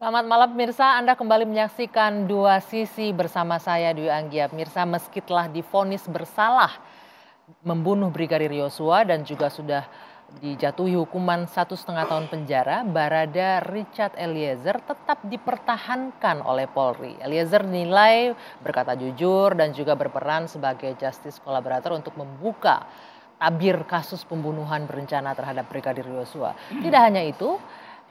Selamat malam pemirsa, Anda kembali menyaksikan Dua Sisi bersama saya Dwi Anggia. Pemirsa, meski telah divonis bersalah membunuh Brigadir Yosua dan juga sudah dijatuhi hukuman 1,5 tahun penjara, Barada Richard Eliezer tetap dipertahankan oleh Polri. Eliezer dinilai berkata jujur dan juga berperan sebagai justice collaborator untuk membuka tabir kasus pembunuhan berencana terhadap Brigadir Yosua. Tidak hanya itu,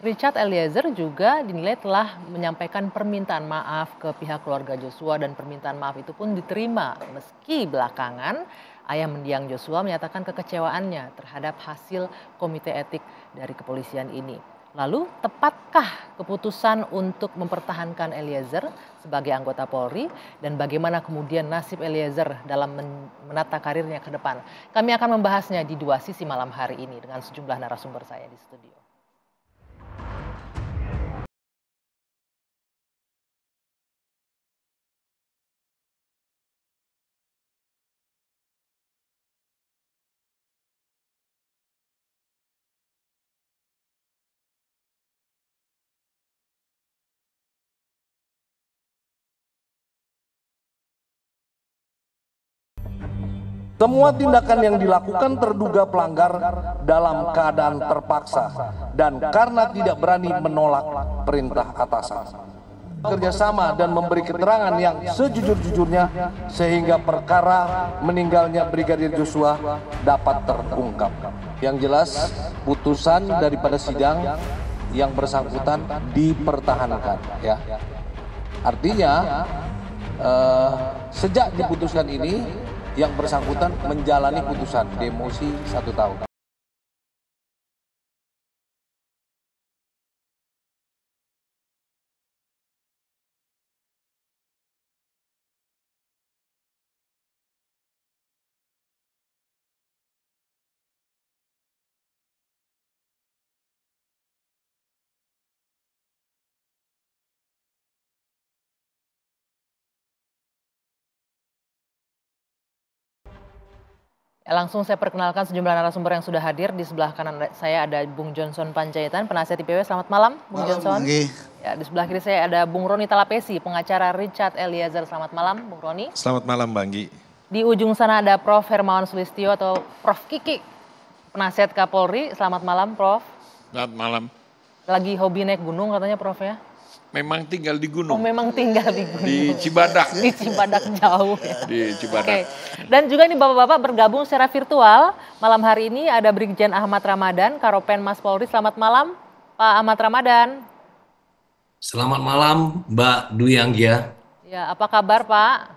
Richard Eliezer juga dinilai telah menyampaikan permintaan maaf ke pihak keluarga Joshua dan permintaan maaf itu pun diterima meski belakangan ayah mendiang Joshua menyatakan kekecewaannya terhadap hasil komite etik dari kepolisian ini. Lalu tepatkah keputusan untuk mempertahankan Eliezer sebagai anggota Polri dan bagaimana kemudian nasib Eliezer dalam menata karirnya ke depan? Kami akan membahasnya di Dua Sisi malam hari ini dengan sejumlah narasumber saya di studio. Semua tindakan yang dilakukan terduga pelanggar dalam keadaan terpaksa dan karena tidak berani menolak perintah atasan. Kerjasama dan memberi keterangan yang sejujur-jujurnya sehingga perkara meninggalnya Brigadir Joshua dapat terungkap. Yang jelas, putusan daripada sidang yang bersangkutan dipertahankan. Ya, artinya sejak diputuskan ini, yang bersangkutan menjalani putusan demosi 1 tahun. Langsung saya perkenalkan sejumlah narasumber yang sudah hadir. Di sebelah kanan saya ada Bung Johnson Panjaitan, penasihat IPW. Selamat malam, Bung Johnson. Ya, di sebelah kiri saya ada Bung Roni Talapesi, pengacara Richard Eliezer. Selamat malam, Bung Roni. Selamat malam, Bang Gi. Di ujung sana ada Prof. Hermawan Sulistyo atau Prof. Kiki, penasihat Kapolri. Selamat malam, Prof. Selamat malam. Lagi hobi naik gunung katanya, Prof ya? Memang tinggal di Oh, gunung. memang tinggal di gunung. Di Cibadak. Di Cibadak jauh ya. Di Cibadak. Oke. Dan juga nih Bapak-Bapak bergabung secara virtual. Malam hari ini ada Brigjen Ahmad Ramadan, Karopenmas Polri. Selamat malam, Pak Ahmad Ramadan. Selamat malam, Mbak Dwi Anggia. Ya, apa kabar Pak?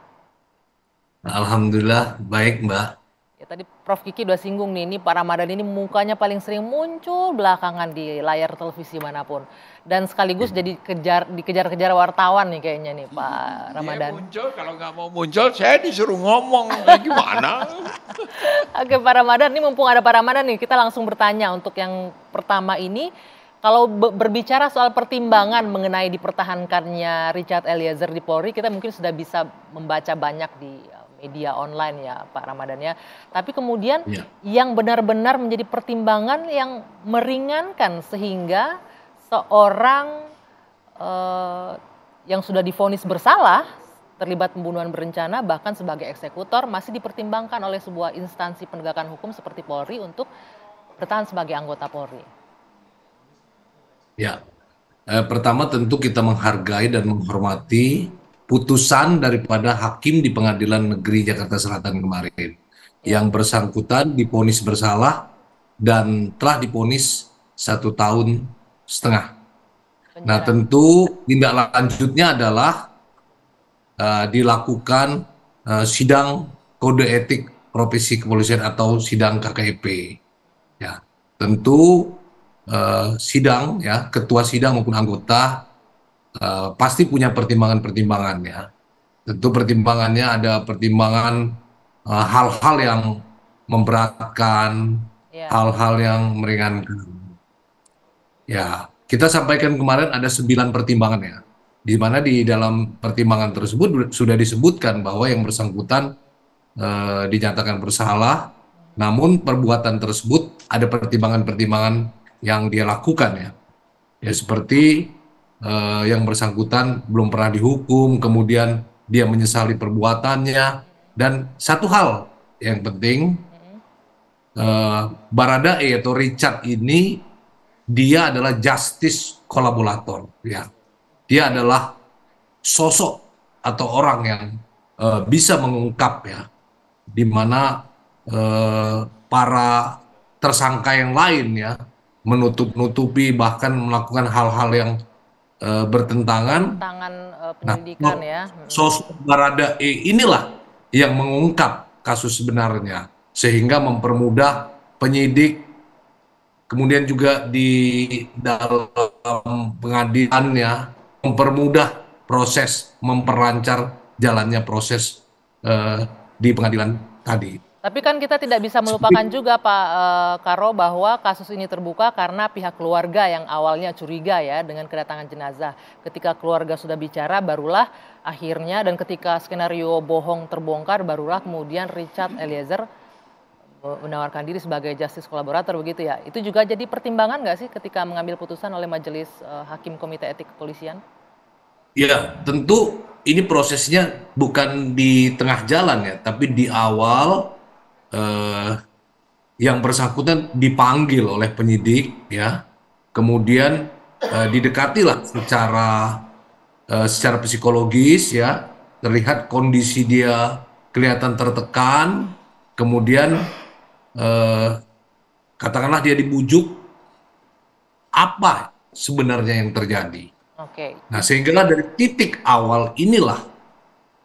Alhamdulillah baik, Mbak. Ya, tadi Prof. Kiki udah singgung nih, ini Pak Ramadan ini mukanya paling sering muncul belakangan di layar televisi manapun. Dan sekaligus jadi dikejar-kejar wartawan nih kayaknya nih Pak Ramadan. Dia muncul, kalau nggak mau muncul saya disuruh ngomong. Gimana? Oke Pak Ramadan, ini mumpung ada Pak Ramadan nih, kita langsung bertanya untuk yang pertama ini. Kalau berbicara soal pertimbangan mengenai dipertahankannya Richard Eliezer di Polri, kita mungkin sudah bisa membaca banyak di media online ya Pak Ramadan ya. Tapi kemudian yang benar-benar menjadi pertimbangan yang meringankan sehingga seorang yang sudah divonis bersalah terlibat pembunuhan berencana bahkan sebagai eksekutor masih dipertimbangkan oleh sebuah instansi penegakan hukum seperti Polri untuk bertahan sebagai anggota Polri. Ya, pertama tentu kita menghargai dan menghormati putusan daripada hakim di Pengadilan Negeri Jakarta Selatan kemarin. Yang bersangkutan divonis bersalah dan telah divonis 1,5 tahun. Nah tentu tindak lanjutnya adalah dilakukan sidang kode etik profesi kepolisian atau sidang KKEP. Ya, tentu sidang ya, ketua sidang maupun anggota pasti punya pertimbangan-pertimbangan ya. Tentu pertimbangannya ada pertimbangan hal-hal yang memberatkan, hal-hal yang meringankan. Ya, kita sampaikan kemarin ada 9 pertimbangan ya, di mana di dalam pertimbangan tersebut sudah disebutkan bahwa yang bersangkutan dinyatakan bersalah, namun perbuatan tersebut ada pertimbangan-pertimbangan yang dia lakukan ya. Ya seperti yang bersangkutan belum pernah dihukum, kemudian dia menyesali perbuatannya, dan satu hal yang penting, Baradae atau Richard ini dia adalah justice kolaborator, ya. Dia adalah sosok atau orang yang bisa mengungkap, ya, di mana para tersangka yang lain, ya, menutup-nutupi bahkan melakukan hal-hal yang bertentangan. Nah, Penyelidikan ya. sosok Baradae inilah yang mengungkap kasus sebenarnya sehingga mempermudah penyidik, kemudian juga di dalam pengadilannya mempermudah proses, memperlancar jalannya proses di pengadilan tadi. Tapi kan kita tidak bisa melupakan juga Pak Karo bahwa kasus ini terbuka karena pihak keluarga yang awalnya curiga ya dengan kedatangan jenazah. Ketika keluarga sudah bicara barulah akhirnya, dan ketika skenario bohong terbongkar barulah kemudian Richard Eliezer menawarkan diri sebagai justice kolaborator begitu ya. Itu juga jadi pertimbangan nggak sih ketika mengambil putusan oleh Majelis Hakim Komite Etik Kepolisian? Ya, tentu ini prosesnya bukan di tengah jalan ya, tapi di awal yang bersangkutan dipanggil oleh penyidik, ya, kemudian didekatilah secara psikologis, ya, terlihat kondisi dia kelihatan tertekan, kemudian katakanlah dia dibujuk apa sebenarnya yang terjadi. Oke. Nah, sehingga dari titik awal inilah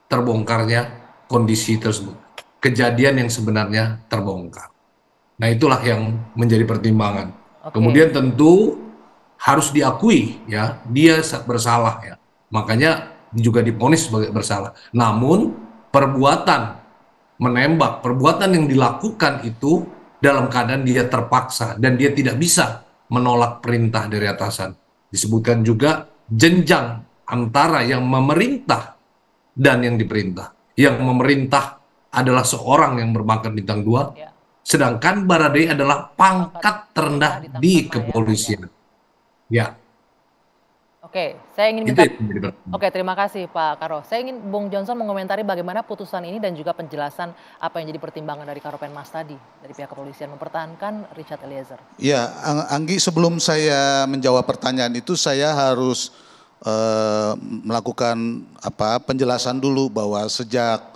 terbongkarnya kondisi tersebut. Kejadian yang sebenarnya terbongkar. Nah, itulah yang menjadi pertimbangan. Kemudian tentu harus diakui ya, dia bersalah ya. Makanya juga divonis sebagai bersalah. Namun perbuatan menembak, perbuatan yang dilakukan itu dalam keadaan dia terpaksa dan dia tidak bisa menolak perintah dari atasan. Disebutkan juga jenjang antara yang memerintah dan yang diperintah. Yang memerintah adalah seorang yang berpangkat bintang 2, sedangkan Baradae adalah pangkat terendah di kepolisian. Ya. Oke, saya ingin minta. Oke, terima kasih Pak Karo. Saya ingin Bung Johnson mengomentari bagaimana putusan ini dan juga penjelasan apa yang jadi pertimbangan dari Karopenmas tadi dari pihak kepolisian mempertahankan Richard Eliezer. Ya, Anggi, sebelum saya menjawab pertanyaan itu saya harus melakukan penjelasan dulu bahwa sejak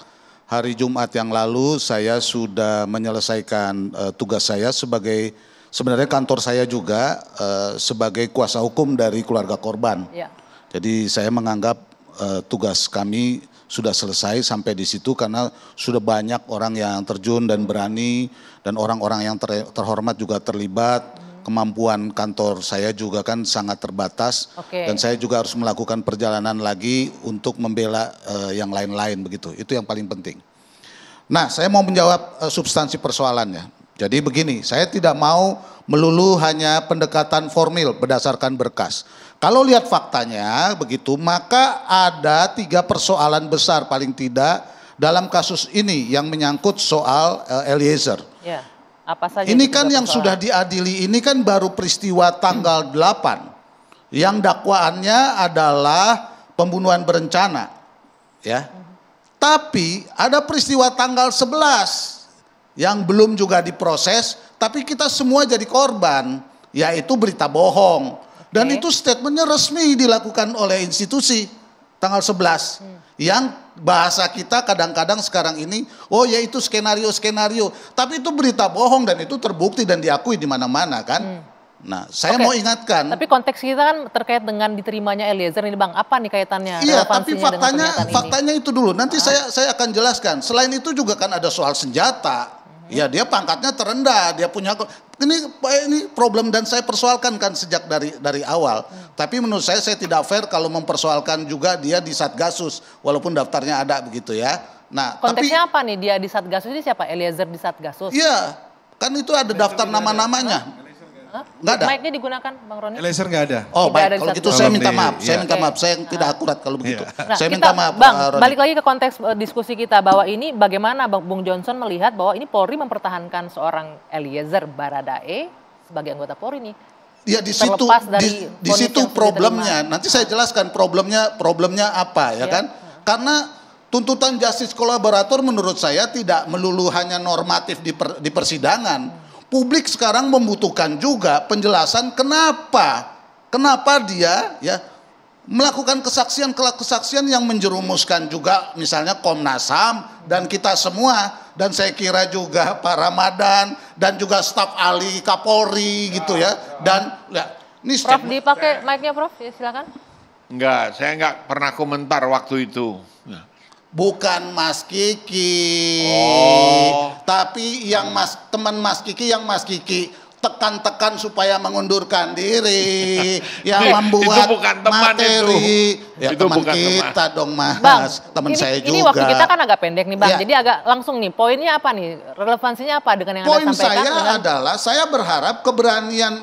hari Jumat yang lalu saya sudah menyelesaikan tugas saya sebagai, sebenarnya kantor saya juga sebagai kuasa hukum dari keluarga korban. Ya. Jadi saya menganggap tugas kami sudah selesai sampai di situ karena sudah banyak orang yang terjun dan berani dan orang-orang yang terhormat juga terlibat. Kemampuan kantor saya juga kan sangat terbatas dan saya juga harus melakukan perjalanan lagi untuk membela yang lain-lain begitu. Itu yang paling penting. Nah, saya mau menjawab substansi persoalannya. Jadi begini, saya tidak mau melulu hanya pendekatan formil berdasarkan berkas. Kalau lihat faktanya begitu, maka ada 3 persoalan besar paling tidak dalam kasus ini yang menyangkut soal Eliezer. Ya. Apa saja ini kan yang sudah diadili ini kan baru peristiwa tanggal 8. Yang dakwaannya adalah pembunuhan berencana. Ya. Tapi ada peristiwa tanggal 11 yang belum juga diproses, tapi kita semua jadi korban, yaitu berita bohong. Dan itu statementnya resmi dilakukan oleh institusi tanggal 11. Yang bahasa kita kadang-kadang sekarang ini, oh ya itu skenario-skenario. Tapi itu berita bohong dan itu terbukti dan diakui di mana-mana kan. Nah, saya mau ingatkan. Tapi konteks kita kan terkait dengan diterimanya Eliezer ini Bang. Apa nih kaitannya? Iya, tapi faktanya itu dulu. Nanti saya akan jelaskan. Selain itu juga kan ada soal senjata. Ya dia pangkatnya terendah, dia punya ini problem dan saya persoalkan kan sejak dari awal. Tapi menurut saya tidak fair kalau mempersoalkan juga dia di Satgasus walaupun daftarnya ada begitu ya. Nah, konteksnya apa nih dia di Satgasus ini siapa? Eliezer di Satgasus? Iya, kan itu ada daftar nama-namanya. Enggak ada. Mic-nya digunakan Bang Roni? Eliezer nggak ada. Oh baik, kalau gitu saya minta maaf. Saya minta maaf, saya tidak akurat kalau begitu. Nah, saya minta maaf Bang, Roni. balik lagi ke konteks diskusi kita bahwa ini bagaimana Bung Johnson melihat bahwa ini Polri mempertahankan seorang Eliezer Baradae sebagai anggota Polri nih. Ya di situ terlepas dari di vonis situ yang sudah problemnya. diterima. Nanti saya jelaskan problemnya apa ya kan? Karena tuntutan justice kolaborator menurut saya tidak melulu hanya normatif di persidangan. Publik sekarang membutuhkan juga penjelasan kenapa dia ya melakukan kesaksian yang menjerumuskan juga misalnya Komnas HAM dan kita semua, dan saya kira juga Pak Ramadan dan juga staf ahli Kapolri gitu ya, dan ya, ini Prof dipakai mic-nya Prof, ya, silakan. Enggak, saya enggak pernah komentar waktu itu. bukan Mas Kiki, tapi yang teman Mas Kiki yang Mas Kiki tekan-tekan supaya mengundurkan diri, yang membuat itu bukan teman materi. itu. Ya Itu teman bukan kita teman. dong Mas, Bang, teman saya juga. Ini waktu kita kan agak pendek nih Bang, Ya. jadi agak langsung nih, poinnya apa nih, relevansinya apa dengan yang Poin Anda sampaikan? saya adalah saya berharap keberanian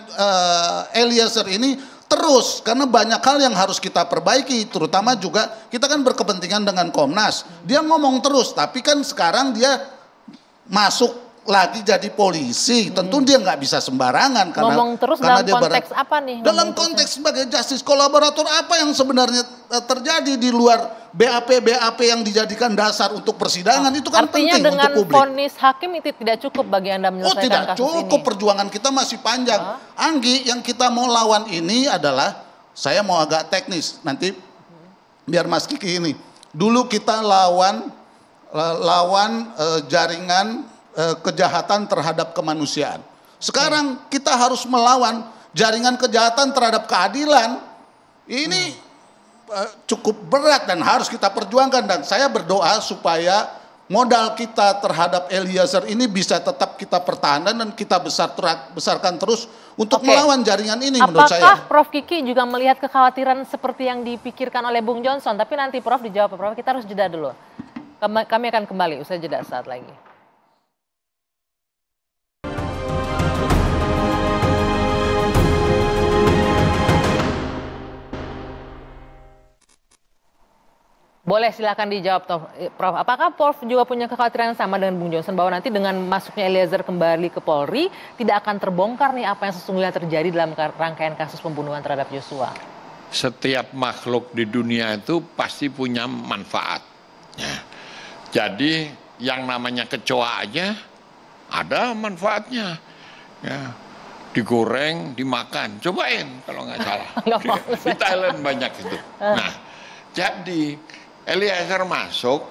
Eliezer ini terus, karena banyak hal yang harus kita perbaiki, terutama juga kita kan berkepentingan dengan Komnas. Dia ngomong terus, tapi kan sekarang dia masuk lagi jadi polisi, tentu dia nggak bisa sembarangan karena Ngomong terus karena dalam dia konteks apa nih? dalam Ngomong konteks sebagai justice kolaborator, apa yang sebenarnya terjadi di luar BAP yang dijadikan dasar untuk persidangan itu kan Artinya penting dengan untuk publik. vonis hakim itu tidak cukup bagi Anda Oh menyelesaikan tidak kasus cukup, ini? perjuangan kita masih panjang. Anggi, yang kita mau lawan ini adalah, saya mau agak teknis nanti biar Mas Kiki ini. Dulu kita lawan jaringan kejahatan terhadap kemanusiaan. Sekarang kita harus melawan jaringan kejahatan terhadap keadilan. Ini cukup berat dan harus kita perjuangkan, dan saya berdoa supaya modal kita terhadap Eliezer ini bisa tetap kita pertahankan dan kita besarkan terus untuk melawan jaringan ini. Menurut saya. Apakah Prof Kiki juga melihat kekhawatiran seperti yang dipikirkan oleh Bung Johnson? Tapi nanti Prof dijawab, Prof. Kita harus jeda dulu. Kami akan kembali usai jeda saat lagi. Boleh silakan dijawab Prof. Apakah Prof juga punya kekhawatiran yang sama dengan Bung Johnson bahwa nanti dengan masuknya Eliezer kembali ke Polri tidak akan terbongkar nih apa yang sesungguhnya terjadi dalam rangkaian kasus pembunuhan terhadap Yosua? Setiap makhluk di dunia itu pasti punya manfaat. Ya. Jadi yang namanya kecoa aja ada manfaatnya. Ya. Digoreng, dimakan. Cobain kalau nggak salah. Di Thailand banyak itu. Nah, jadi Eliezer masuk,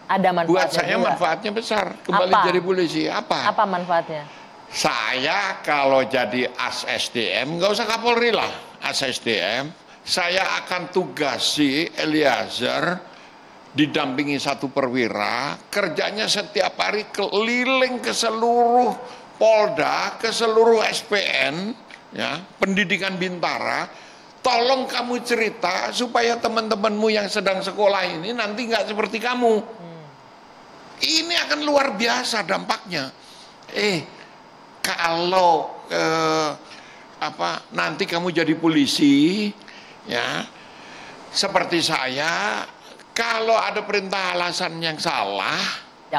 ada manfaatnya buat saya juga. Manfaatnya besar. Kembali Apa? jadi polisi. Apa? Apa manfaatnya? Saya kalau jadi as SDM, nggak usah Kapolri lah, as SDM, saya akan tugasi Eliezer didampingi satu perwira, kerjanya setiap hari keliling ke seluruh Polda, ke seluruh SPN, ya, pendidikan Bintara. Tolong kamu cerita supaya teman-temanmu yang sedang sekolah ini nanti nggak seperti kamu. Ini akan luar biasa dampaknya. Kalau nanti kamu jadi polisi, ya, seperti saya, kalau ada perintah alasan yang salah,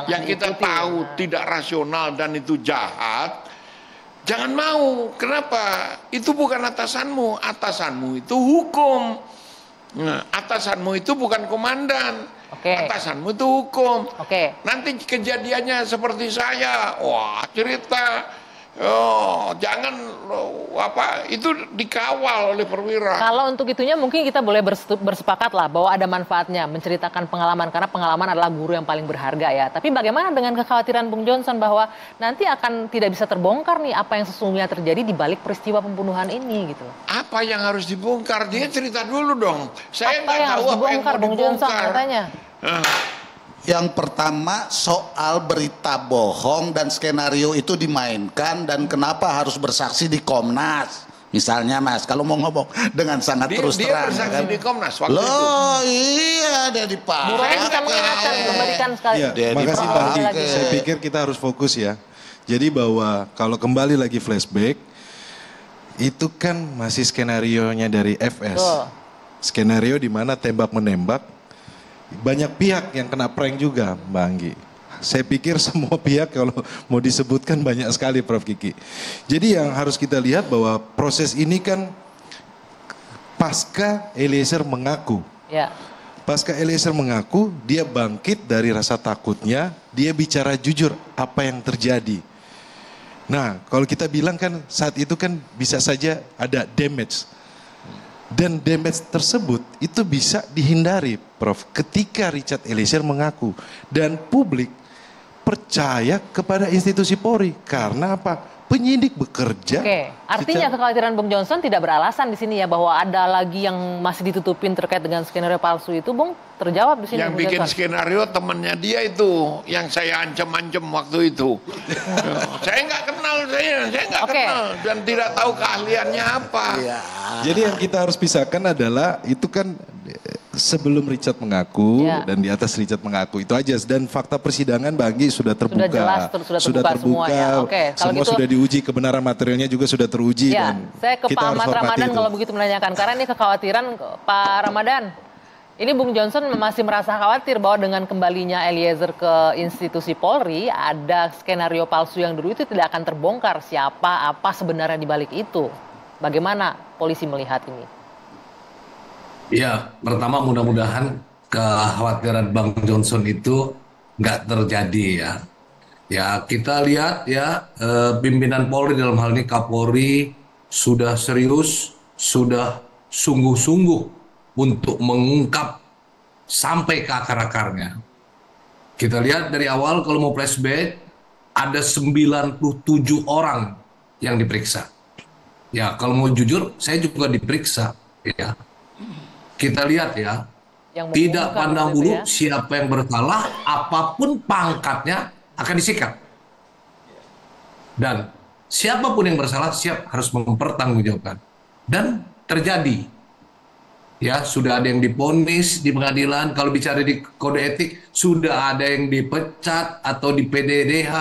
yang kita tahu tidak rasional dan itu jahat, jangan mau. Kenapa? Itu bukan atasanmu. Atasanmu itu hukum. Nah, atasanmu itu bukan komandan. Atasanmu itu hukum. Nanti kejadiannya seperti saya. Wah, cerita. Oh, jangan itu dikawal oleh perwira. Kalau untuk itunya mungkin kita boleh bersepakat lah bahwa ada manfaatnya menceritakan pengalaman, karena pengalaman adalah guru yang paling berharga ya. Tapi bagaimana dengan kekhawatiran Bung Johnson bahwa nanti akan tidak bisa terbongkar nih apa yang sesungguhnya terjadi di balik peristiwa pembunuhan ini gitu loh. Apa yang harus dibongkar? Dia cerita dulu dong. Saya Apa nggak yang tahu harus apa yang dibongkar mau Bung Johnson dibongkar. katanya? Yang pertama soal berita bohong dan skenario itu dimainkan, dan kenapa harus bersaksi di Komnas. Misalnya Mas, kalau mau ngomong dengan sangat terus Dia terang. bersaksi Kan? di Komnas waktu itu. Loh iya, dia Bu dipakai. Roy bisa mengingatkan, kembalikan sekali. Ya, Dia makasih dipakai. Bang Andi. Saya pikir kita harus fokus ya. Jadi bahwa kalau kembali lagi flashback, itu kan masih skenarionya dari FS. Betul. Skenario di mana tembak-menembak, banyak pihak yang kena prank juga Mbak Anggi. saya pikir semua pihak kalau mau disebutkan banyak sekali Prof. Kiki. Jadi yang harus kita lihat bahwa proses ini kan pasca Eliezer mengaku. Ya. Pasca Eliezer mengaku, dia bangkit dari rasa takutnya, dia bicara jujur apa yang terjadi. Nah, kalau kita bilang kan saat itu kan bisa saja ada damage. Dan damage tersebut itu bisa dihindari, Prof. Ketika Richard Eliezer mengaku. Dan publik percaya kepada institusi Polri. Karena apa? Penyidik bekerja. Oke, artinya kekhawatiran Bung Johnson tidak beralasan di sini ya, bahwa ada lagi yang masih ditutupin terkait dengan skenario palsu itu, Bung, terjawab di sini. Yang Bung bikin Johnson. skenario temannya dia itu, yang saya ancam-ancam waktu itu. Saya nggak kenal, saya nggak kenal dan tidak tahu keahliannya apa. Jadi yang kita harus pisahkan adalah itu kan sebelum Richard mengaku dan di atas Richard mengaku itu aja, dan fakta persidangan bagi sudah terbuka, sudah terbuka semuanya. Oke, kalau semua gitu, sudah diuji, kebenaran materialnya juga sudah teruji. Ya, dan saya ke Pak Ahmad Ramadan kalau begitu menanyakan, karena ini kekhawatiran Pak Ramadan. Ini Bung Johnson masih merasa khawatir bahwa dengan kembalinya Eliezer ke institusi Polri, ada skenario palsu yang dulu itu tidak akan terbongkar siapa apa sebenarnya di balik itu. Bagaimana polisi melihat ini? Ya, pertama mudah-mudahan kekhawatiran Bang Johnson itu nggak terjadi ya. Ya, kita lihat ya, pimpinan Polri dalam hal ini Kapolri sudah serius, sudah sungguh-sungguh untuk mengungkap sampai ke akar-akarnya. Kita lihat dari awal kalau mau flashback, ada 97 orang yang diperiksa. Ya, kalau mau jujur, saya juga diperiksa ya. Kita lihat ya, tidak pandang bulu siapa yang bersalah, apapun pangkatnya akan disikat. Dan siapapun yang bersalah siap harus mempertanggungjawabkan. Dan terjadi. Ya, sudah ada yang divonis di pengadilan, kalau bicara di kode etik, sudah ada yang dipecat atau di PDDH,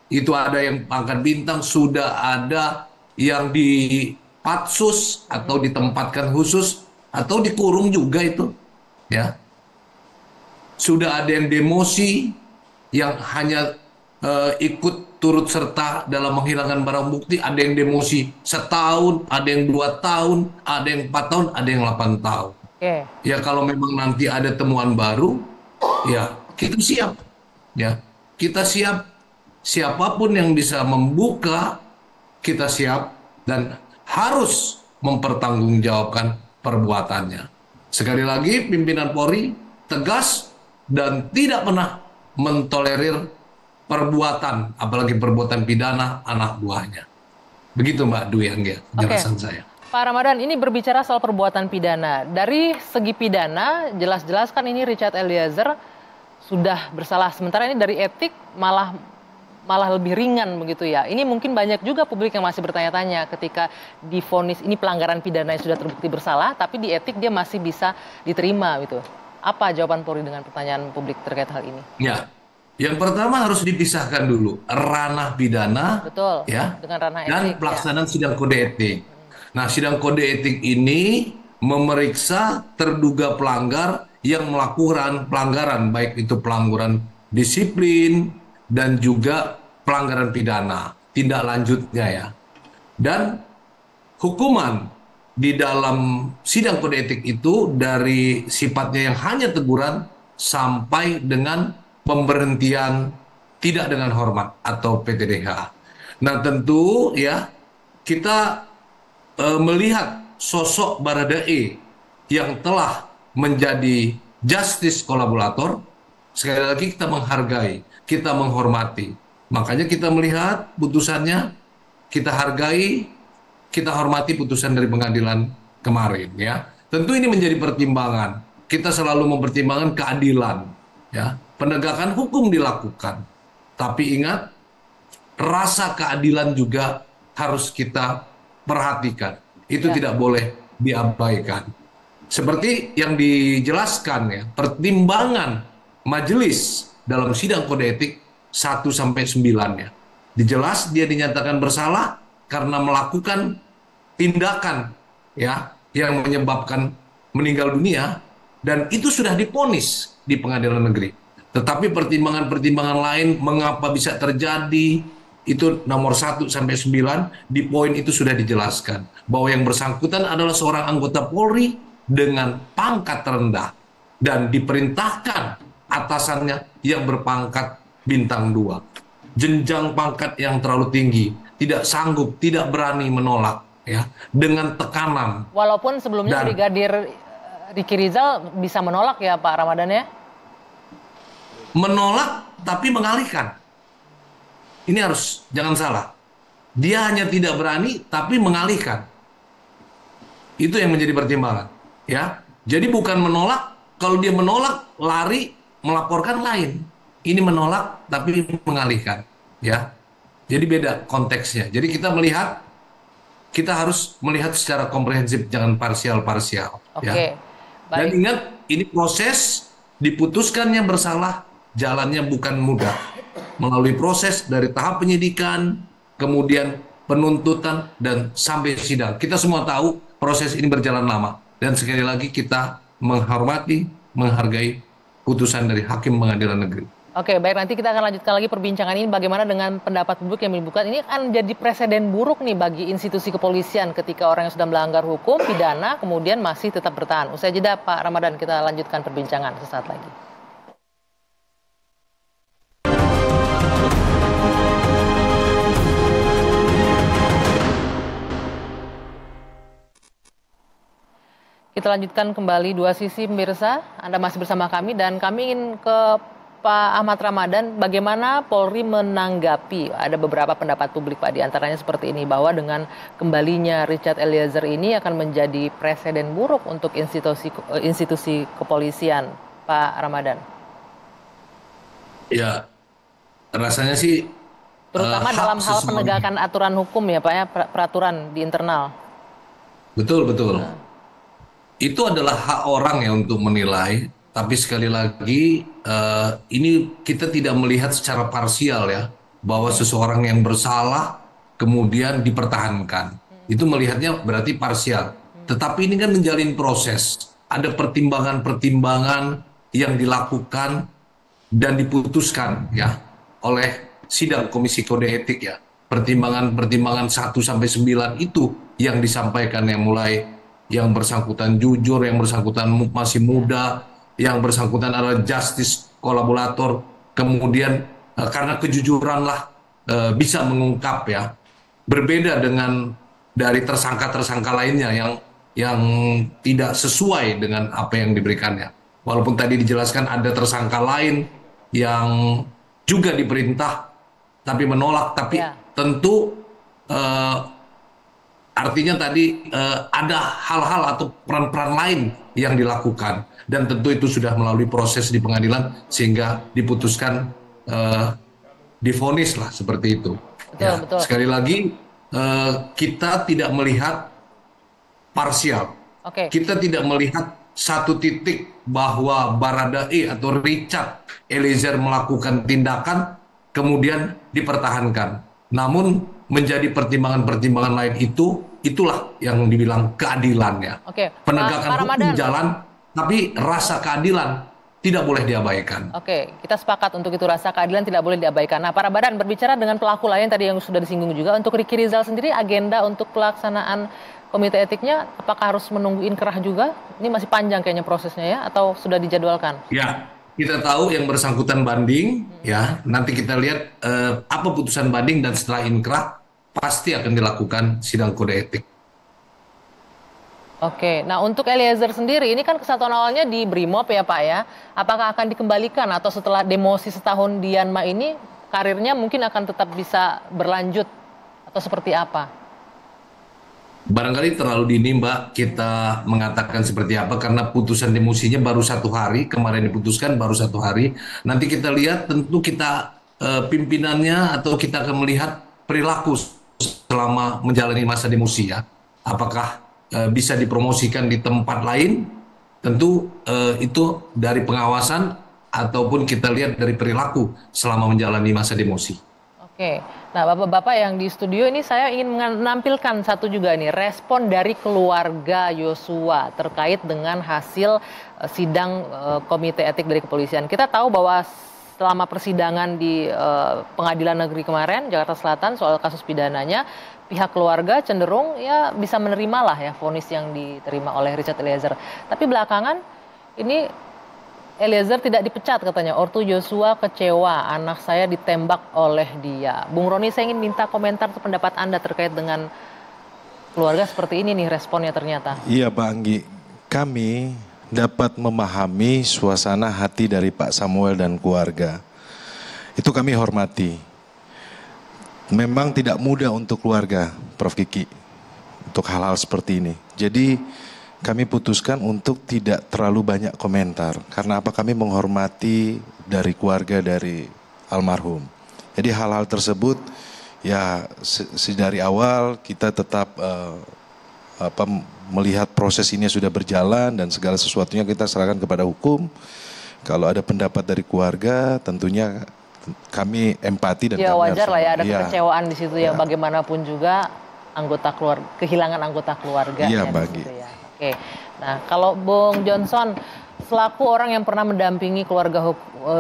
itu ada yang pangkat bintang, sudah ada yang di patsus atau ditempatkan khusus, atau dikurung juga itu, ya. Sudah ada yang demosi, yang hanya ikut turut serta dalam menghilangkan barang bukti, ada yang demosi setahun, ada yang 2 tahun, ada yang 4 tahun, ada yang 8 tahun. Ya kalau memang nanti ada temuan baru, ya kita siap, ya kita siap. Siapapun yang bisa membuka, kita siap dan harus mempertanggungjawabkan perbuatannya. Sekali lagi, pimpinan Polri tegas dan tidak pernah mentolerir perbuatan, apalagi perbuatan pidana anak buahnya. Begitu Mbak Dwi Anggia, penjelasan saya. Pak Ramadan, ini berbicara soal perbuatan pidana. Dari segi pidana, jelas-jelas kan ini Richard Eliezer sudah bersalah. Sementara ini dari etik malah lebih ringan begitu ya. Ini mungkin banyak juga publik yang masih bertanya-tanya ketika divonis ini pelanggaran pidana yang sudah terbukti bersalah, tapi di etik dia masih bisa diterima gitu. Apa jawaban Polri dengan pertanyaan publik terkait hal ini? Ya, yang pertama harus dipisahkan dulu ranah pidana, ya, dengan ranah etik, dan pelaksanaan sidang kode etik. Nah, sidang kode etik ini memeriksa terduga pelanggar yang melakukan pelanggaran, baik itu pelanggaran disiplin dan juga pelanggaran pidana, tindak lanjutnya ya. Dan hukuman di dalam sidang kode etik itu dari sifatnya yang hanya teguran sampai dengan pemberhentian tidak dengan hormat atau PTDH. Nah tentu ya kita melihat sosok Baradae yang telah menjadi justice kolaborator, sekali lagi kita menghargai, kita menghormati. Makanya kita melihat putusannya, kita hargai, kita hormati putusan dari pengadilan kemarin ya. Tentu ini menjadi pertimbangan. Kita selalu mempertimbangkan keadilan ya. Penegakan hukum dilakukan. Tapi ingat, rasa keadilan juga harus kita perhatikan. Itu tidak boleh diabaikan. Seperti yang dijelaskan ya, pertimbangan majelis dalam sidang kode etik 1-9 ya. Dijelas dia dinyatakan bersalah karena melakukan tindakan ya yang menyebabkan meninggal dunia, dan itu sudah divonis di pengadilan negeri. Tetapi pertimbangan-pertimbangan lain mengapa bisa terjadi itu nomor 1 sampai 9 di poin itu sudah dijelaskan bahwa yang bersangkutan adalah seorang anggota Polri dengan pangkat rendah dan diperintahkan atasannya yang berpangkat bintang 2. Jenjang pangkat yang terlalu tinggi, tidak sanggup, tidak berani menolak ya dengan tekanan. Walaupun sebelumnya Brigadir Riki Rizal bisa menolak ya Pak Ramadan ya? Menolak tapi mengalihkan. Ini harus jangan salah. Dia hanya tidak berani tapi mengalihkan. Itu yang menjadi pertimbangan, ya. Jadi bukan menolak, kalau dia menolak lari melaporkan lain. Ini menolak tapi mengalihkan, ya. Jadi beda konteksnya. Jadi kita harus melihat secara komprehensif, jangan parsial-parsial, ya. Baik. Dan ingat, ini proses diputuskannya bersalah, jalannya bukan mudah. Melalui proses dari tahap penyidikan, kemudian penuntutan, dan sampai sidang. Kita semua tahu proses ini berjalan lama. Dan sekali lagi kita menghormati, menghargai putusan dari Hakim Pengadilan Negeri. Oke, baik, nanti kita akan lanjutkan lagi perbincangan ini bagaimana dengan pendapat publik yang menimbulkan ini akan jadi presiden buruk nih bagi institusi kepolisian ketika orang yang sudah melanggar hukum, pidana, kemudian masih tetap bertahan. Usai jeda Pak Ramadan, kita lanjutkan perbincangan sesaat lagi. Kita lanjutkan kembali Dua Sisi, pemirsa. Anda masih bersama kami dan kami ingin ke Pak Ahmad Ramadan. Bagaimana Polri menanggapi ada beberapa pendapat publik Pak, diantaranya seperti ini, bahwa dengan kembalinya Richard Eliezer ini akan menjadi presiden buruk untuk institusi kepolisian, Pak Ramadan. Ya, rasanya sih terutama dalam hal penegakan aturan hukum ya Pak ya, peraturan di internal. Betul. Itu adalah hak orang ya untuk menilai, tapi sekali lagi ini kita tidak melihat secara parsial ya, bahwa seseorang yang bersalah kemudian dipertahankan. Itu melihatnya berarti parsial. Tetapi ini kan menjalin proses, ada pertimbangan-pertimbangan yang dilakukan dan diputuskan ya oleh sidang Komisi Kode Etik ya. Pertimbangan-pertimbangan 1 sampai 9 itu yang disampaikan, yang mulai yang bersangkutan jujur, yang bersangkutan masih muda, yang bersangkutan adalah justice kolaborator, kemudian karena kejujuran lah bisa mengungkap ya, berbeda dengan dari tersangka-tersangka lainnya yang tidak sesuai dengan apa yang diberikannya. Walaupun tadi dijelaskan ada tersangka lain yang juga diperintah tapi menolak, tapi tentu artinya tadi ada hal-hal atau peran-peran lain yang dilakukan, dan tentu itu sudah melalui proses di pengadilan sehingga diputuskan divonis lah seperti itu. Betul. Sekali lagi kita tidak melihat parsial. Kita tidak melihat satu titik bahwa Baradae atau Richard Eliezer melakukan tindakan kemudian dipertahankan. Namun menjadi pertimbangan-pertimbangan lain itulah yang dibilang keadilannya. Penegakan hukum jalan, tapi rasa keadilan tidak boleh diabaikan. Kita sepakat untuk itu, rasa keadilan tidak boleh diabaikan. Nah, Pak Ramadan, berbicara dengan pelaku lain tadi yang sudah disinggung juga, untuk Riki Rizal sendiri agenda untuk pelaksanaan komite etiknya apakah harus menunggu inkrah juga? Ini masih panjang kayaknya prosesnya ya, atau sudah dijadwalkan? Ya, kita tahu yang bersangkutan banding, ya nanti kita lihat apa putusan banding, dan setelah inkrah pasti akan dilakukan sidang kode etik. Nah untuk Eliezer sendiri, ini kan kesatuan awalnya di Brimob ya Pak ya, apakah akan dikembalikan atau setelah demosi setahun di Yanma ini karirnya mungkin akan tetap bisa berlanjut atau seperti apa? Barangkali terlalu dini Mbak kita mengatakan seperti apa, karena putusan demosinya baru 1 hari, kemarin diputuskan baru 1 hari. Nanti kita lihat, tentu kita pimpinannya atau kita akan melihat perilaku selama menjalani masa demosi ya. Apakah bisa dipromosikan di tempat lain, tentu itu dari pengawasan ataupun kita lihat dari perilaku selama menjalani masa demosi. Nah, Bapak-bapak yang di studio ini saya ingin menampilkan satu juga nih, respon dari keluarga Yosua terkait dengan hasil sidang Komite Etik dari Kepolisian. Kita tahu bahwa selama persidangan di Pengadilan Negeri kemarin, Jakarta Selatan, soal kasus pidananya, pihak keluarga cenderung ya bisa menerima lah ya vonis yang diterima oleh Richard Eliezer. Tapi belakangan ini Eliezer tidak dipecat katanya. Ortu Yosua kecewa, anak saya ditembak oleh dia. Bung Roni, saya ingin minta komentar atau pendapat Anda terkait dengan keluarga seperti ini nih responnya ternyata. Iya Pak Anggi, kami dapat memahami suasana hati dari Pak Samuel dan keluarga. Itu kami hormati. Memang tidak mudah untuk keluarga, Prof. Kiki, untuk hal-hal seperti ini. Jadi kami putuskan untuk tidak terlalu banyak komentar. Karena apa? Kami menghormati dari keluarga dari almarhum. Jadi hal-hal tersebut ya dari awal kita tetap melihat proses ini sudah berjalan dan segala sesuatunya kita serahkan kepada hukum. Kalau ada pendapat dari keluarga tentunya kami empati dan ya kami wajar lah ya ada ya, kekecewaan di situ ya bagaimanapun juga anggota keluarga, kehilangan anggota keluarga. Iya, ya, bagi. ya. Oke, nah kalau Bung Johnson selaku orang yang pernah mendampingi keluarga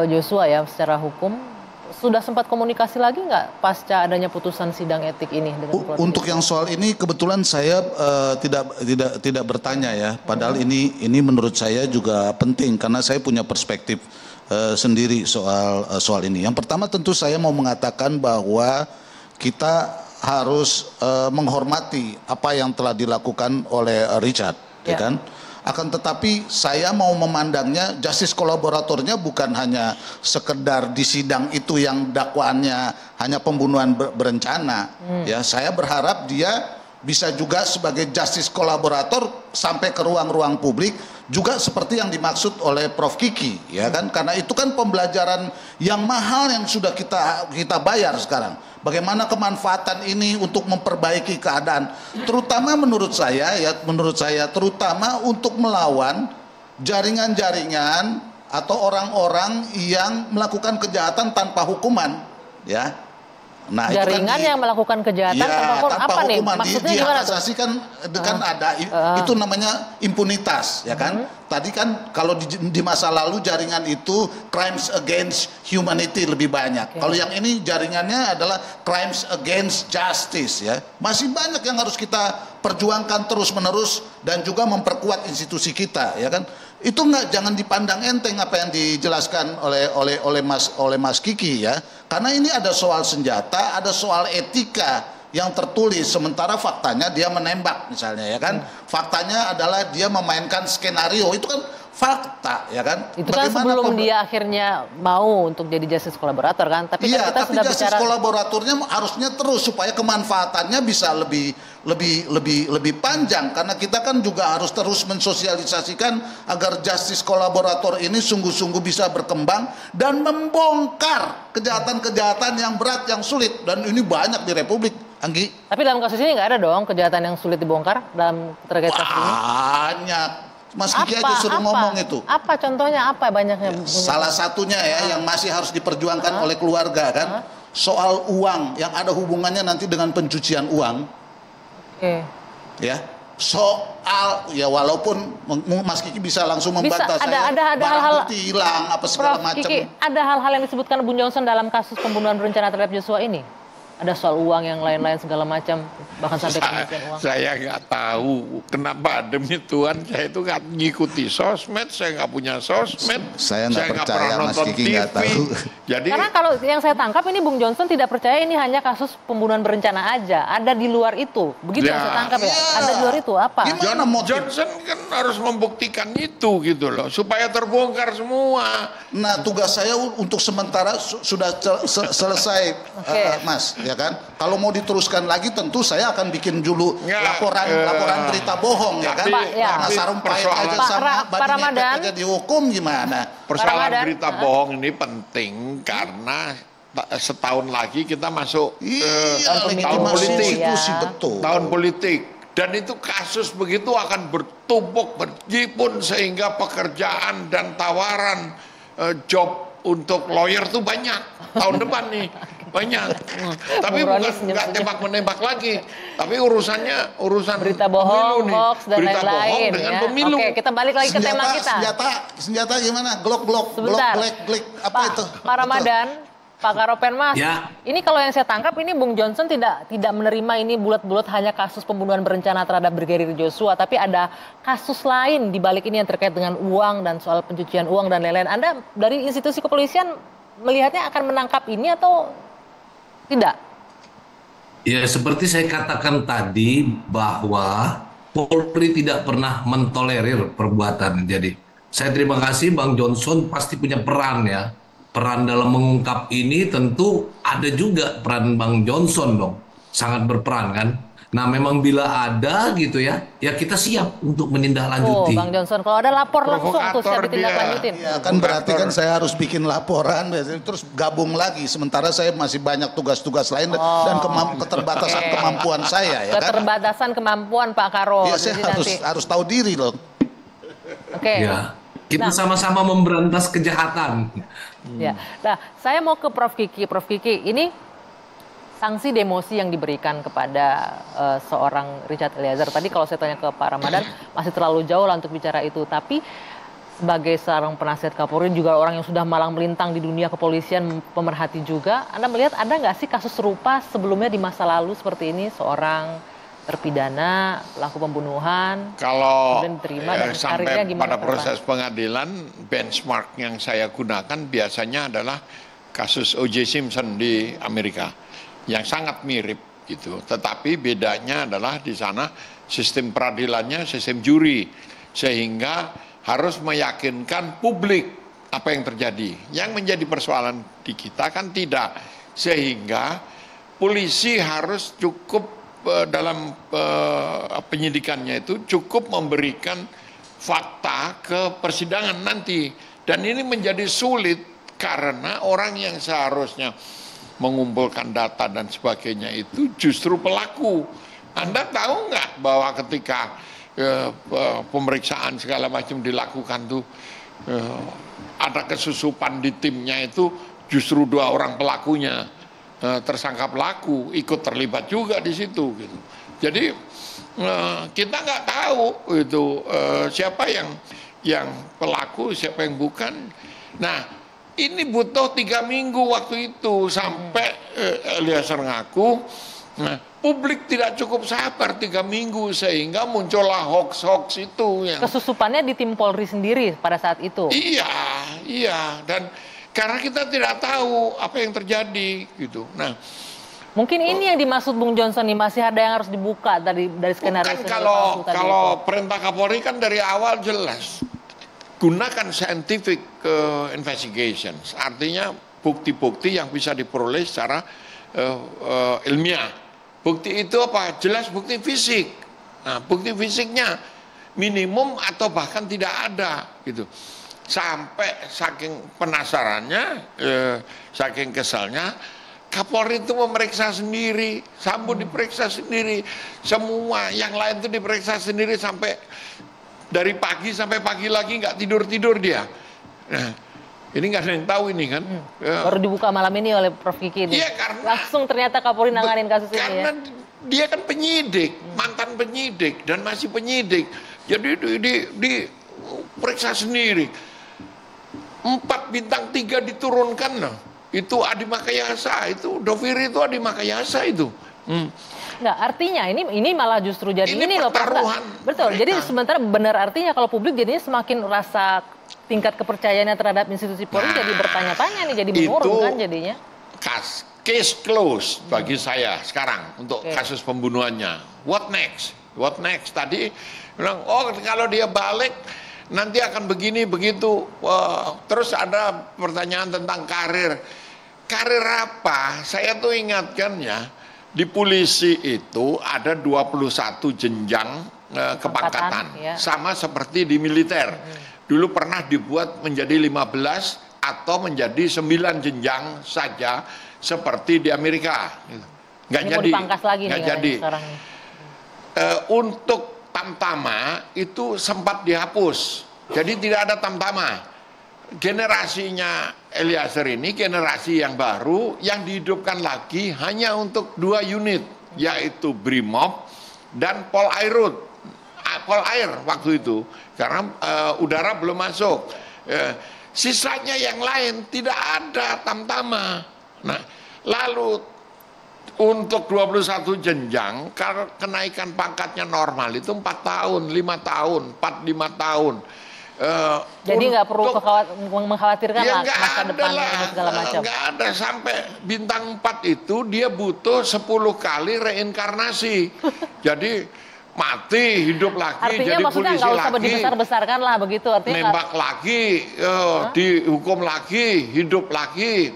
Yosua ya secara hukum, sudah sempat komunikasi lagi nggak pasca adanya putusan sidang etik ini dengan keluarga? Untuk yang soal ini kebetulan saya tidak bertanya ya, padahal ini menurut saya juga penting karena saya punya perspektif sendiri soal ini. Yang pertama tentu saya mau mengatakan bahwa kita harus menghormati apa yang telah dilakukan oleh Richard, ya kan? Akan tetapi saya mau memandangnya justice kolaboratornya bukan hanya sekedar di sidang itu yang dakwaannya hanya pembunuhan berencana. Ya, saya berharap dia bisa juga sebagai justice kolaborator sampai ke ruang-ruang publik juga seperti yang dimaksud oleh Prof. Kiki, ya kan? Karena itu kan pembelajaran yang mahal yang sudah kita bayar sekarang. Bagaimana kemanfaatan ini untuk memperbaiki keadaan, terutama menurut saya terutama untuk melawan jaringan-jaringan atau orang-orang yang melakukan kejahatan tanpa hukuman, ya. Nah, jaringan yang melakukan kejahatan tanpa apa nih? Maksudnya gimana tuh? Kan ada itu namanya impunitas, ya kan? Tadi kan kalau di masa lalu jaringan itu crimes against humanity lebih banyak. Kalau yang ini jaringannya adalah crimes against justice, ya. Masih banyak yang harus kita perjuangkan terus-menerus dan juga memperkuat institusi kita, ya kan? Itu jangan dipandang enteng apa yang dijelaskan oleh Mas Kiki, ya. Karena ini ada soal senjata, ada soal etika yang tertulis, sementara faktanya dia menembak misalnya, ya kan? Faktanya adalah dia memainkan skenario, itu kan fakta, ya kan? Itu kan sebelum dia akhirnya mau untuk jadi justice kolaborator kan? Tapi kan kita sudah justice bicara kolaboratornya harusnya terus supaya kemanfaatannya bisa lebih panjang, karena kita kan juga harus terus mensosialisasikan agar justice kolaborator ini sungguh-sungguh bisa berkembang dan membongkar kejahatan-kejahatan yang berat, yang sulit, dan ini banyak di Republik, Anggi. Tapi dalam kasus ini nggak ada dong kejahatan yang sulit dibongkar dalam terkait kasus ini? Banyak. Mas Kiki aja suruh ngomong itu. Apa contohnya, apa banyaknya? Salah satunya ya yang masih harus diperjuangkan oleh keluarga kan, soal uang yang ada hubungannya nanti dengan pencucian uang. Ya, soal ya walaupun Mas Kiki bisa langsung membantah saya, ada barang hal-hal bukti hilang apa segala macam. Kiki, ada hal-hal yang disebutkan Bung Johnson dalam kasus pembunuhan berencana terhadap Joshua ini? Ada soal uang yang lain-lain segala macam, bahkan sampai pencucian uang. Saya nggak tahu kenapa demi Tuhan saya itu nggak ngikuti sosmed, saya nggak punya sosmed. Saya nggak percaya Mas Kiki nggak tahu. Jadi karena kalau yang saya tangkap ini Bung Johnson tidak percaya ini hanya kasus pembunuhan berencana aja, ada di luar itu. Begitu yang saya tangkap ya. Ada di luar itu apa? Johnson kan harus membuktikan itu gitu loh, supaya terbongkar semua. Nah, tugas saya untuk sementara sudah selesai, Mas. Ya kan? Kalau mau diteruskan lagi tentu saya akan bikin dulu laporan berita bohong, ya kan? Karena Sarumpait aja sama Babi Ngepet aja dihukum, gimana? Persoalan berita bohong ini penting karena setahun lagi kita masuk tahun politik. Tahun politik. Dan itu kasus begitu akan bertumpuk berjipun sehingga pekerjaan dan tawaran job untuk lawyer tuh banyak tahun depan nih. banyak. Tapi bukan nggak tembak menembak lagi, tapi urusan berita bohong, pemilu nih. hoax dan Berita bohong lain-lain dengan ya. pemilu. Oke, kita balik lagi ke tema kita. Senjata gimana? Glock, Sebentar. Glock, apa Pak, itu? Pak Ramadan, Pak Karopenmas, Ya. ini kalau yang saya tangkap ini Bung Johnson tidak menerima ini bulat-bulat hanya kasus pembunuhan berencana terhadap Brigadir Joshua, tapi ada kasus lain di balik ini yang terkait dengan uang dan soal pencucian uang dan lain-lain. Anda dari institusi kepolisian melihatnya akan menangkap ini atau tidak? Ya, seperti saya katakan tadi bahwa Polri tidak pernah mentolerir perbuatan. Jadi, saya terima kasih Bang Johnson pasti punya peran ya. Peran dalam mengungkap ini tentu ada juga peran Bang Johnson dong. Sangat berperan kan. Nah, memang bila ada gitu ya kita siap untuk menindaklanjuti. Oh, Bang Johnson, kalau ada lapor langsung tuh siap Provokator ditindaklanjutin. Ya kan berarti kan saya harus bikin laporan terus gabung lagi. Sementara saya masih banyak tugas-tugas lain dan keterbatasan kemampuan saya ya kan. Keterbatasan kemampuan Pak Karo. Ya saya harus tahu diri loh. Oke. Ya, kita sama-sama memberantas kejahatan. Ya. Nah, saya mau ke Prof Kiki. Prof Kiki, ini sanksi demosi yang diberikan kepada seorang Richard Eliezer. Tadi kalau saya tanya ke Pak Ramadan, masih terlalu jauh lah untuk bicara itu. Tapi sebagai seorang penasihat Kapolri, juga orang yang sudah malang melintang di dunia kepolisian, pemerhati juga, Anda melihat ada nggak sih kasus serupa sebelumnya di masa lalu seperti ini, seorang terpidana, pelaku pembunuhan, kalau kemudian diterima dan sampai karirnya gimana pada ke proses depan? pengadilan, benchmark yang saya gunakan biasanya adalah kasus O.J. Simpson di Amerika, yang sangat mirip gitu. Tetapi bedanya adalah di sana sistem peradilannya sistem juri, sehingga harus meyakinkan publik apa yang terjadi. Yang menjadi persoalan di kita kan tidak, sehingga polisi harus cukup dalam penyidikannya itu cukup memberikan fakta ke persidangan nanti, dan ini menjadi sulit karena orang yang seharusnya mengumpulkan data dan sebagainya itu justru pelaku. Anda tahu nggak bahwa ketika pemeriksaan segala macam dilakukan tuh ada kesusupan di timnya, itu justru 2 orang pelakunya, tersangka pelaku ikut terlibat juga di situ gitu. Jadi kita nggak tahu itu siapa yang pelaku, siapa yang bukan. Nah, ini butuh 3 minggu waktu itu sampai Eliezer ngaku. Nah, publik tidak cukup sabar 3 minggu sehingga muncullah hoax-hoax itu. Kesusupannya di tim Polri sendiri pada saat itu. Iya, dan karena kita tidak tahu apa yang terjadi gitu. Nah, mungkin ini yang dimaksud Bung Johnson nih, masih ada yang harus dibuka dari skenario. Bukan, kalau perintah Kapolri kan dari awal jelas, gunakan scientific investigations, artinya bukti-bukti yang bisa diperoleh secara ilmiah. Bukti itu apa? Jelas bukti fisik. Nah, bukti fisiknya minimum atau bahkan tidak ada gitu. Sampai saking penasarannya, saking kesalnya, Kapolri itu memeriksa sendiri, Sambo diperiksa sendiri, semua yang lain itu diperiksa sendiri sampai dari pagi sampai pagi lagi nggak tidur dia. Nah, ini nggak ada yang tahu ini kan. Baru dibuka malam ini oleh Prof Kiki. Iya, karena langsung ternyata Kapolri nanganin kasus ini ya. Karena dia kan penyidik, mantan penyidik dan masih penyidik. Jadi diperiksa sendiri. 4 bintang 3 diturunkan loh. Itu Adi Makayasa, itu Doviri itu Adi Makayasa itu. Nggak, artinya ini malah justru jadi ini loh Pak. Betul. Mereka. Jadi sementara benar artinya kalau publik jadinya semakin rasa tingkat kepercayaannya terhadap institusi Polri jadi bertanya-tanya nih, jadi menurun kan jadinya. Case close bagi saya sekarang untuk kasus pembunuhannya. What next? What next? Tadi bilang, oh kalau dia balik nanti akan begini begitu. Terus ada pertanyaan tentang karir. Karir apa? Saya tuh ingatkan ya, di polisi itu ada 21 jenjang kepangkatan, sama seperti di militer. Dulu pernah dibuat menjadi 15 atau menjadi 9 jenjang saja seperti di Amerika. Nggak ini jadi. Mau dipangkas lagi nggak nih jadi. Sekarang. Untuk tamtama itu sempat dihapus. Jadi tidak ada tamtama. generasinya Eliezer ini generasi yang baru yang dihidupkan lagi hanya untuk 2 unit, yaitu Brimob dan Polairut. Polair waktu itu, karena udara belum masuk. Sisanya yang lain tidak ada tamtama. Nah, lalu untuk 21 jenjang, kenaikan pangkatnya normal itu 4 tahun, 5 tahun, 4-5 tahun. Jadi nggak perlu mengkhawatirkan ya, lah masa depan segala macam. Nggak ada, sampai bintang 4 itu dia butuh 10 kali reinkarnasi. Jadi mati, hidup lagi, artinya jadi maksudnya polisi nggak usah lagi, dibesar-besarkan lah begitu, artinya nembak lagi, dihukum lagi, hidup lagi,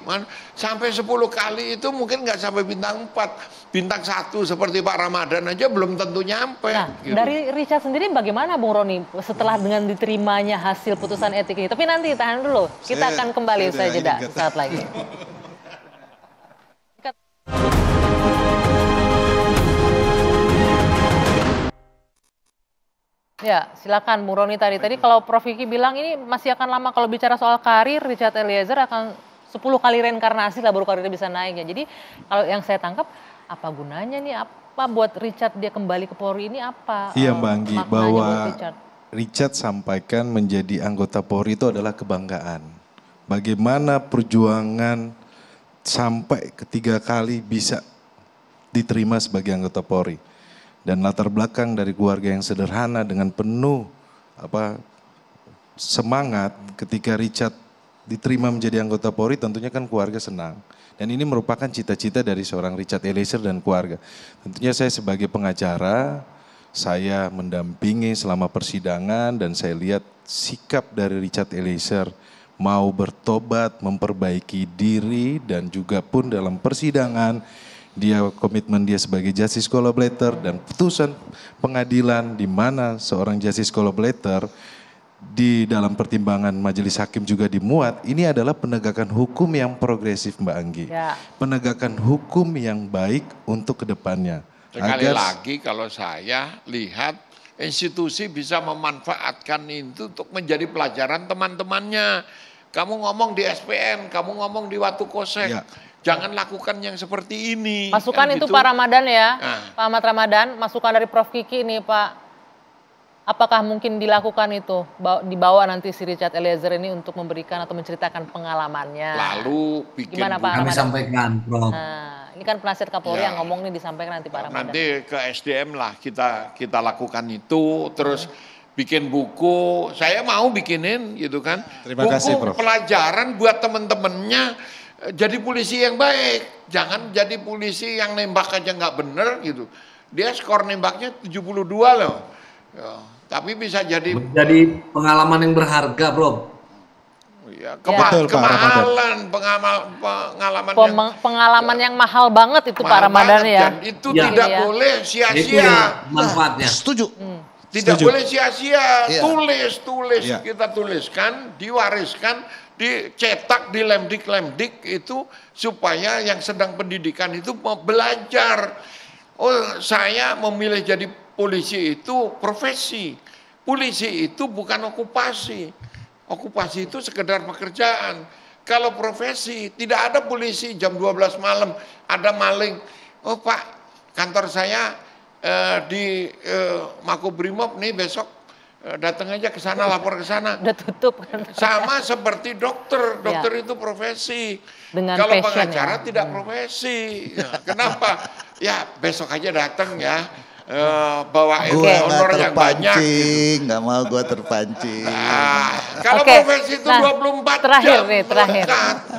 sampai 10 kali itu mungkin nggak sampai bintang 4, bintang 1 seperti Pak Ramadan aja belum tentu nyampe. Nah, gitu. dari Richard sendiri bagaimana Bung Roni setelah dengan diterimanya hasil putusan etik ini? Tapi nanti tahan dulu, kita akan kembali usai jeda saat lagi. Ya, silakan Bung Roni tadi kalau Prof Kiki bilang ini masih akan lama kalau bicara soal karir, Richard Eliezer akan 10 kali reinkarnasi lah baru karirnya bisa naik ya. Jadi kalau yang saya tangkap, apa gunanya nih, apa buat Richard dia kembali ke Polri ini apa? Iya Mbak Anggi, bahwa Richard sampaikan menjadi anggota Polri itu adalah kebanggaan. Bagaimana perjuangan sampai ketiga kali bisa diterima sebagai anggota Polri. Dan latar belakang dari keluarga yang sederhana dengan penuh semangat ketika Richard diterima menjadi anggota Polri, tentunya kan keluarga senang. Dan ini merupakan cita-cita dari seorang Richard Eliezer dan keluarga. Tentunya saya sebagai pengacara, saya mendampingi selama persidangan dan saya lihat sikap dari Richard Eliezer mau bertobat, memperbaiki diri dan juga pun dalam persidangan komitmen dia sebagai justice collaborator dan putusan pengadilan di mana seorang justice collaborator di dalam pertimbangan majelis hakim juga dimuat, ini adalah penegakan hukum yang progresif Mbak Anggi. Ya. Penegakan hukum yang baik untuk kedepannya. Sekali lagi kalau saya lihat institusi bisa memanfaatkan itu untuk menjadi pelajaran teman-temannya. Kamu ngomong di SPN, kamu ngomong di Watu Kosek. Ya. Jangan lakukan yang seperti ini. Masukan kan itu gitu. Pak Ramadan ya, Pak Ahmad Ramadan, masukan dari Prof Kiki ini Pak. Apakah mungkin dilakukan itu, dibawa nanti si Richard Eliezer ini untuk memberikan atau menceritakan pengalamannya. Lalu bikin gimana Pak kami Ramadan? Sampaikan, Prof. Nah, ini kan penasihat Kapolri yang ngomong nih, disampaikan nanti Pak Ramadan. Nanti ke SDM lah kita lakukan itu, terus bikin buku. Saya mau bikinin gitu kan. Terima kasih, Prof. Pelajaran buat temen-temennya. Jadi polisi yang baik, jangan jadi polisi yang nembak aja nggak bener gitu. Dia skor nembaknya 72 loh, ya, tapi bisa jadi pengalaman yang berharga, Bro. Ya, pengalaman yang mahal banget itu Pak Ramadan ya. Dan itu tidak boleh sia-sia. Manfaatnya. Setuju. Tidak boleh sia-sia. Tulis, kita tuliskan, diwariskan, dicetak di lemdik itu supaya yang sedang pendidikan itu mau belajar. Oh, saya memilih jadi polisi itu profesi. Polisi itu bukan okupasi. Okupasi itu sekedar pekerjaan. Kalau profesi, tidak ada polisi jam 12 malam ada maling. Oh Pak, kantor saya di Makobrimob nih besok datang aja ke sana, lapor ke sana. Udah tutup kan. Sama seperti dokter itu profesi. Dengan kalau pengacara tidak profesi. Ya, kenapa? Ya besok aja datang ya. Bawa honor yang banyak. Nggak mau gue terpancing. Nah, kalau profesi itu 24 terakhir jam. Nih,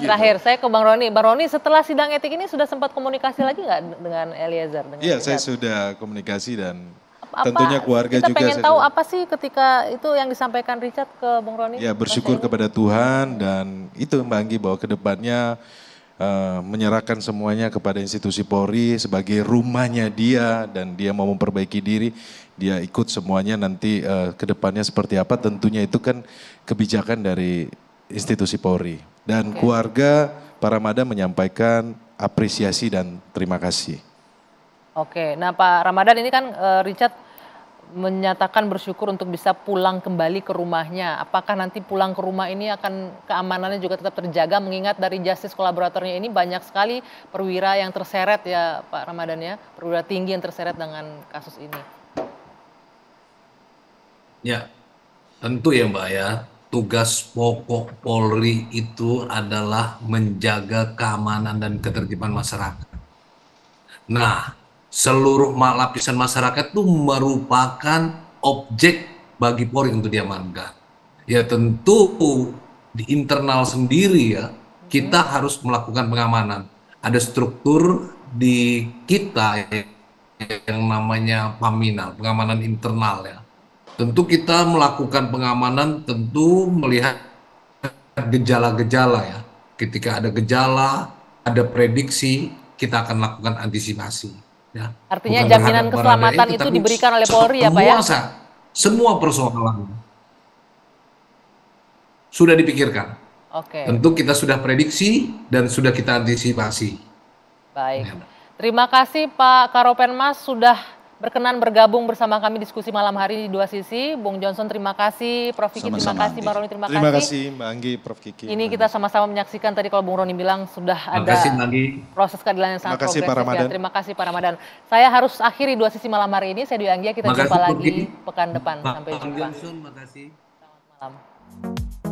terakhir, saya ke Bang Roni. Bang Roni, setelah sidang etik ini sudah sempat komunikasi lagi nggak dengan Eliezer? Iya, saya sudah komunikasi dan tentunya keluarga kita juga. Kita pengen tahu apa sih ketika itu yang disampaikan Richard ke Bang Roni? Ya, bersyukur kepada Tuhan dan itu Mbak Anggi bahwa kedepannya menyerahkan semuanya kepada institusi Polri sebagai rumahnya dia dan dia mau memperbaiki diri, dia ikut semuanya nanti kedepannya seperti apa tentunya itu kan kebijakan dari institusi Polri. Dan keluarga Pak Ramadan menyampaikan apresiasi dan terima kasih. Oke, nah Pak Ramadan ini kan Richard menyatakan bersyukur untuk bisa pulang kembali ke rumahnya. Apakah nanti pulang ke rumah ini akan keamanannya juga tetap terjaga, mengingat dari justice kolaboratornya ini banyak sekali perwira yang terseret ya Pak Ramadan ya, perwira tinggi yang terseret dengan kasus ini. Ya, tentu ya Mbak ya, tugas pokok Polri itu adalah menjaga keamanan dan ketertiban masyarakat. Nah, seluruh lapisan masyarakat itu merupakan objek bagi Polri untuk diamankan. Ya tentu di internal sendiri ya, kita harus melakukan pengamanan. Ada struktur di kita yang namanya Paminal, pengamanan internal ya. Tentu kita melakukan pengamanan, tentu melihat gejala-gejala ya. Ketika ada gejala, ada prediksi, kita akan lakukan antisipasi. Ya. Artinya jaminan keselamatan itu diberikan oleh Polri ya Pak ya? Semua persoalan sudah dipikirkan. Oke. Tentu kita sudah prediksi dan sudah kita antisipasi. Baik. Ya. Terima kasih Pak Karopenmas sudah berkenan bergabung bersama kami diskusi malam hari di Dua Sisi. Bung Johnson terima kasih, Prof Kiki terima kasih, Bang Roni terima kasih. Terima kasih Mbak Anggi, Prof Kiki. Ini kita sama-sama menyaksikan tadi kalau Bung Roni bilang sudah ada proses keadilan yang sangat progresif ya. Terima kasih Pak Ramadan. Saya harus akhiri Dua Sisi malam hari ini. Saya Dwi Anggia, kita jumpa lagi pekan depan. Sampai jumpa. Selamat malam.